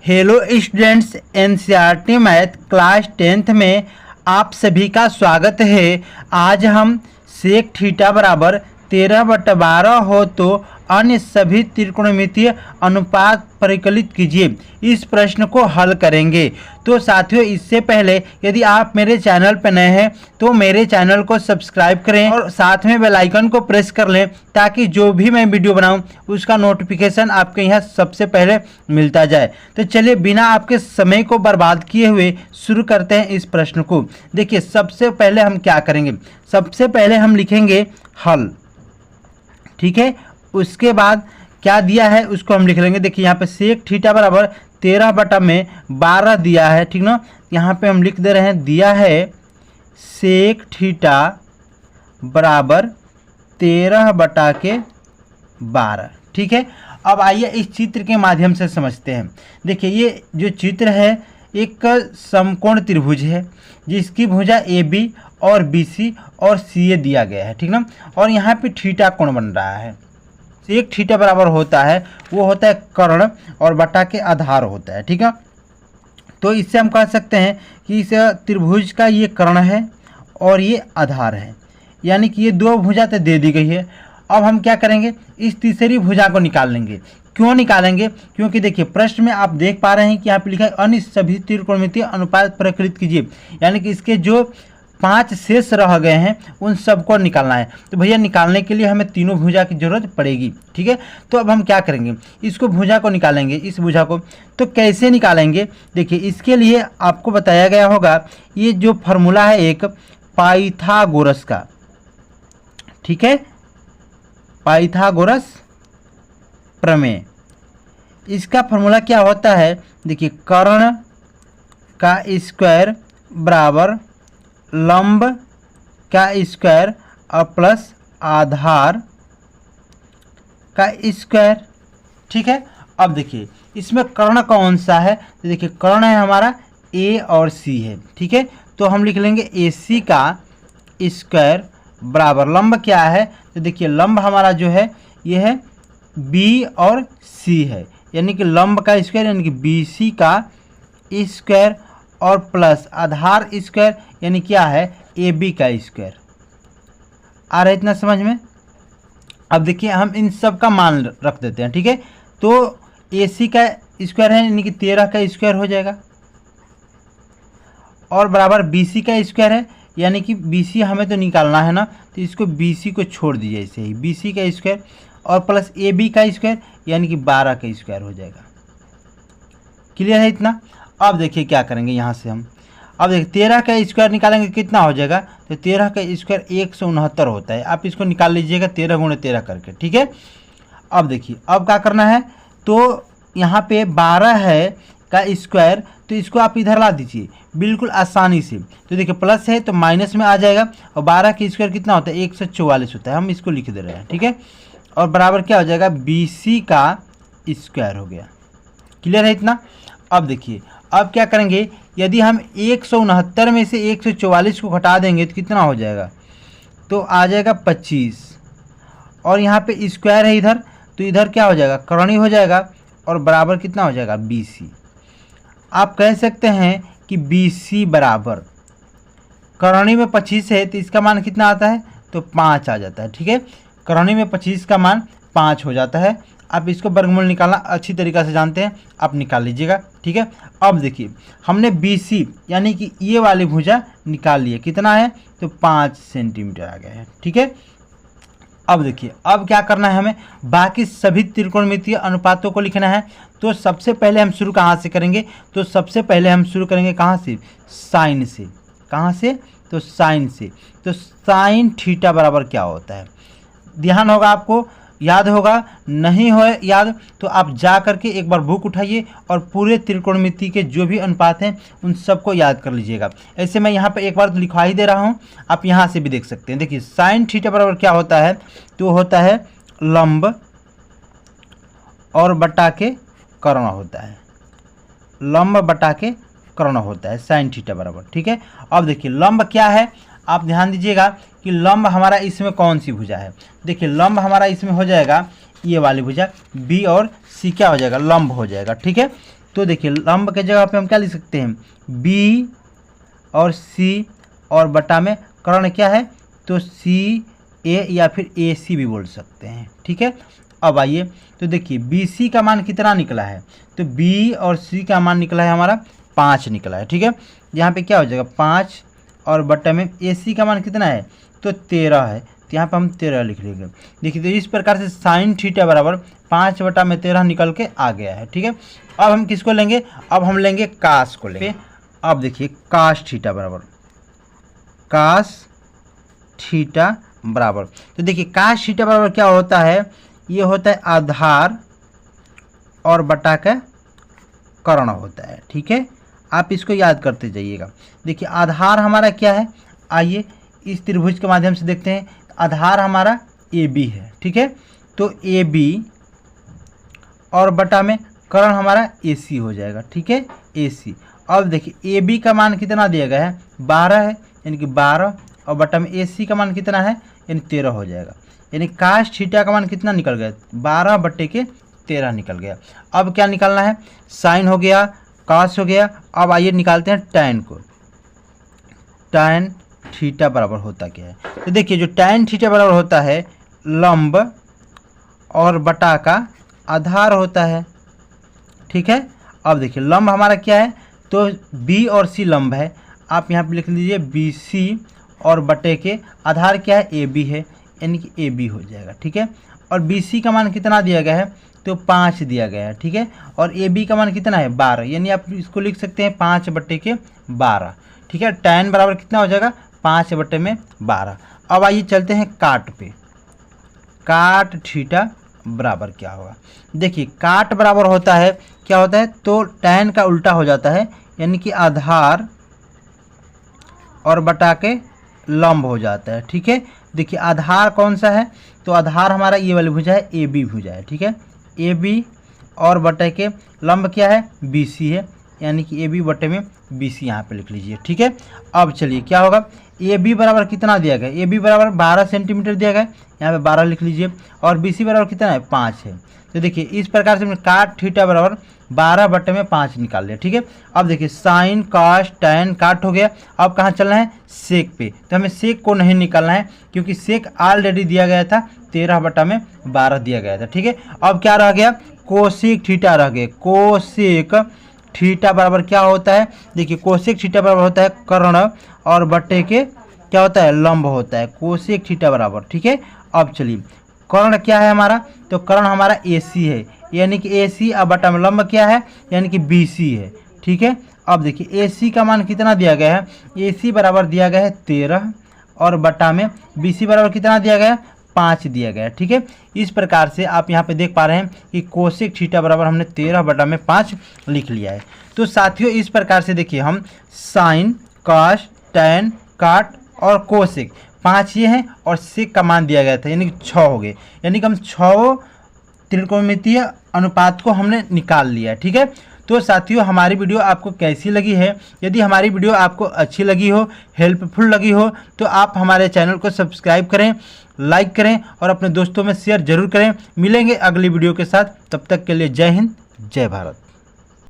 Hello students, NCERT math class 10th में आप सभी का स्वागत है। आज हम सेक थीटा बराबर 13/12 हो तो अन्य सभी त्रिकोणमितीय अनुपात परिकलित कीजिए, इस प्रश्न को हल करेंगे। तो साथियों, इससे पहले यदि आप मेरे चैनल पर नए हैं तो मेरे चैनल को सब्सक्राइब करें और साथ में बेल आइकन को प्रेस कर लें ताकि जो भी मैं वीडियो बनाऊं उसका नोटिफिकेशन आपके यहाँ सबसे पहले मिलता जाए। तो चलिए बिना आपके समय को बर्बाद किए हुए शुरू करते हैं इस प्रश्न को। देखिए, सबसे पहले हम क्या करेंगे, सबसे पहले हम लिखेंगे हल, ठीक है। उसके बाद क्या दिया है उसको हम लिख लेंगे। देखिए यहाँ पे सेक थीटा बराबर 13/12 दिया है, ठीक ना। यहाँ पे हम लिख दे रहे हैं, दिया है सेक थीटा बराबर 13/12, ठीक है। अब आइए इस चित्र के माध्यम से समझते हैं। देखिए, ये जो चित्र है एक समकोण त्रिभुज है जिसकी भुजा AB और BC और CA दिया गया है, ठीक ना। और यहाँ पे थीटा कोण बन रहा है। सेक थीटा बराबर होता है, वो होता है कर्ण और बटा के आधार होता है, ठीक है। तो इससे हम कह सकते हैं कि इस त्रिभुज का ये कर्ण है और ये आधार है, यानी कि ये दो भुजा तो दे दी गई है। अब हम क्या करेंगे, इस तीसरी भुजा को निकाल लेंगे। क्यों निकालेंगे? क्योंकि देखिए प्रश्न में आप देख पा रहे हैं कि यहाँ पे लिखा है अन्य सभी त्रिकोणमितीय अनुपात परिकलित कीजिए, यानी कि इसके जो 5 शेष रह गए हैं उन सबको निकालना है। तो भैया निकालने के लिए हमें तीनों भुजा की जरूरत पड़ेगी, ठीक है। तो अब हम क्या करेंगे, इसको भुजा को निकालेंगे, इस भुजा को। तो कैसे निकालेंगे, देखिए इसके लिए आपको बताया गया होगा ये जो फॉर्मूला है एक पाइथागोरस का, ठीक है, पाइथागोरस प्रमेय। इसका फॉर्मूला क्या होता है, देखिए कर्ण का स्क्वायर बराबर लंब का स्क्वायर और प्लस आधार का स्क्वायर, ठीक है। अब देखिए इसमें कर्ण कौन सा है, तो देखिए कर्ण है हमारा A और C है, ठीक है। तो हम लिख लेंगे AC का स्क्वायर बराबर लंब क्या है, तो देखिए लंब हमारा जो है ये है B और C है, यानी कि लंब का स्क्वायर यानी कि BC का स्क्वायर और प्लस आधार स्क्वायर यानी क्या है AB का स्क्वायर। आ रहा है इतना समझ में? अब देखिए हम इन सब का मान रख देते हैं, ठीक है। तो AC का स्क्वायर है यानी कि 13 का स्क्वायर हो जाएगा और बराबर BC का स्क्वायर है, यानी कि BC हमें तो निकालना है ना, तो इसको BC को छोड़ दीजिए ऐसे ही, BC का स्क्वायर और प्लस AB का स्क्वायर यानी कि 12 का स्क्वायर हो जाएगा। क्लियर है इतना? अब देखिए क्या करेंगे यहाँ से हम, अब देखिए 13 का स्क्वायर निकालेंगे कितना हो जाएगा, तो 13 का स्क्वायर 169 होता है। आप इसको निकाल लीजिएगा 13 × 13 करके, ठीक है। अब देखिए अब क्या करना है, तो यहाँ पे 12 है का स्क्वायर, तो इसको आप इधर ला दीजिए बिल्कुल आसानी से। तो देखिए प्लस है तो माइनस में आ जाएगा और 12 का स्क्वायर कितना होता है 144 होता है, हम इसको लिख दे रहे हैं, ठीक है। और बराबर क्या हो जाएगा BC का स्क्वायर हो गया। क्लियर है इतना? अब देखिए अब क्या करेंगे, यदि हम 169 में से 144 को घटा देंगे तो कितना हो जाएगा, तो आ जाएगा 25 और यहाँ पे स्क्वायर है इधर, तो इधर क्या हो जाएगा कर्ण हो जाएगा और बराबर कितना हो जाएगा BC। आप कह सकते हैं कि BC बराबर कर्ण में 25 है तो इसका मान कितना आता है, तो 5 आ जाता है, ठीक है। कर्ण में 25 का मान 5 हो जाता है। आप इसको वर्गमूल निकालना अच्छी तरीक़ा से जानते हैं, आप निकाल लीजिएगा, ठीक है। अब देखिए हमने BC यानी कि ये वाली भुजा निकाल लिए, कितना है, तो 5 सेंटीमीटर आ गया है, ठीक है। अब देखिए अब क्या करना है, हमें बाकी सभी त्रिकोणमितीय अनुपातों को लिखना है। तो सबसे पहले हम शुरू कहाँ से करेंगे, तो सबसे पहले हम शुरू करेंगे कहाँ से, साइन से। कहाँ से, तो साइन से। तो साइन थीटा बराबर क्या होता है, ध्यान होगा आपको, याद होगा, नहीं हो याद तो आप जा करके एक बार बुक उठाइए और पूरे त्रिकोणमिति के जो भी अनुपात हैं उन सबको याद कर लीजिएगा। ऐसे मैं यहाँ पे एक बार तो लिखवा ही दे रहा हूँ, आप यहाँ से भी देख सकते हैं। देखिए साइन थीटा बराबर क्या होता है, तो होता है लंब और बटा के कर्ण होता है, लंब बटा के कर्ण होता है साइन थीटा बराबर, ठीक है। अब देखिए लंब क्या है, आप ध्यान दीजिएगा कि लंब हमारा इसमें कौन सी भुजा है। देखिए लंब हमारा इसमें हो जाएगा ये वाली भुजा, B और C क्या हो जाएगा, लंब हो जाएगा, ठीक है। तो देखिए लंब के जगह पे हम क्या लिख सकते हैं, बी और सी और बटा में कर्ण क्या है, तो सी ए या फिर ए सी भी बोल सकते हैं, ठीक है। अब आइए तो देखिए बी सी का मान कितना निकला है, तो बी और सी का मान निकला है हमारा 5 निकला है, ठीक है। यहाँ पे क्या हो जाएगा 5 और बटा में ए सी का मान कितना है, तो 13 है, तो यहाँ पर हम 13 लिख लेंगे। देखिए तो इस प्रकार से साइन थीटा बराबर 5 बटा में 13 निकल के आ गया है, ठीक है। अब हम किसको लेंगे, अब हम लेंगे कास को लेंगे। अब देखिए कास थीटा बराबर कास थीटा बराबर, तो देखिए कास थीटा बराबर क्या होता है, ये होता है आधार और बटा का कर्ण होता है, ठीक है। आप इसको याद करते जाइएगा। देखिए आधार हमारा क्या है, आइए इस त्रिभुज के माध्यम से देखते हैं। आधार हमारा ए बी है, ठीक है, तो ए बी और बटा में कर्ण हमारा ए सी हो जाएगा, ठीक है, ए सी। अब देखिए ए बी का मान कितना दिया गया है, 12 है, यानी कि 12 और बटा में ए सी का मान कितना है, यानी 13 हो जाएगा। यानी काश थीटा का मान कितना निकल गया, 12 बटे के 13 निकल गया। अब क्या निकालना है, साइन हो गया, कास हो गया। अब आइए निकालते हैं टैन को। टैन थीटा बराबर होता क्या है, तो देखिए जो टैन थीटा बराबर होता है लंब और बटा का आधार होता है, ठीक है। अब देखिए लंब हमारा क्या है, तो बी और सी लंब है, आप यहाँ पे लिख लीजिए बी सी और बटे के आधार क्या है, ए बी है, यानी कि ए बी हो जाएगा, ठीक है। और बी सी का मान कितना दिया गया है, तो 5 दिया गया है, ठीक है। और ए बी का मान कितना है 12, यानी आप इसको लिख सकते हैं 5 बटे के 12, ठीक है। टैन बराबर कितना हो जाएगा 5 बटे में 12। अब आइए चलते हैं काट पे। काट थीटा बराबर क्या होगा, देखिए काट बराबर होता है क्या होता है, तो टैन का उल्टा हो जाता है, यानी कि आधार और बटा के लंब हो जाता है, ठीक है। देखिए आधार कौन सा है, तो आधार हमारा ये वाली भुजा है, ए बी भुजा है, ठीक है। ए बी और बटे के लंब क्या है, बी सी है, यानी कि ए बी बटे में बी सी यहाँ पे लिख लीजिए, ठीक है। अब चलिए क्या होगा, ए बी बराबर कितना दिया गया, ए बी बराबर 12 सेंटीमीटर दिया गया, यहाँ पे 12 लिख लीजिए। और बी सी बराबर कितना है 5 है। तो देखिए इस प्रकार से हमने काट थीटा बराबर 12 बटे में 5 निकाल लिया, ठीक है। अब देखिए साइन काश टैन काट हो गया। अब कहाँ चलना है, सेक पे, तो हमें सेक को नहीं निकालना है क्योंकि सेक ऑलरेडी दिया गया था, 13 बटा में 12 दिया गया था, ठीक है। अब क्या रह गया, कोसेक थीटा रह गया। कोसेक थीटा बराबर क्या होता है, देखिए कोसेक थीटा बराबर होता है कर्ण और बटे के क्या होता है, लंब होता है, कोसेक थीटा बराबर, ठीक है। अब चलिए कर्ण क्या है हमारा, तो कर्ण हमारा ए सी है, यानी कि ए सी और बटा में लंब क्या है, यानी कि बी सी है, ठीक है। अब देखिए ए सी का मान कितना दिया गया है, ए सी बराबर दिया गया है 13 और बटा में बी सी बराबर कितना दिया गया है, 5 दिया गया है, ठीक है। इस प्रकार से आप यहाँ पे देख पा रहे हैं कि कोसेक थीटा बराबर हमने 13 बटा में 5 लिख लिया है। तो साथियों इस प्रकार से देखिए हम साइन काश टैन काट और कोसेक 5 ये हैं और सेक का मान दिया गया था, यानी कि 6 हो गए, यानी कि हम 6 त्रिकोणमितीय अनुपात को हमने निकाल लिया, ठीक है। तो साथियों हमारी वीडियो आपको कैसी लगी है, यदि हमारी वीडियो आपको अच्छी लगी हो, हेल्पफुल लगी हो, तो आप हमारे चैनल को सब्सक्राइब करें, लाइक करें और अपने दोस्तों में शेयर जरूर करें। मिलेंगे अगली वीडियो के साथ, तब तक के लिए जय हिंद जय भारत।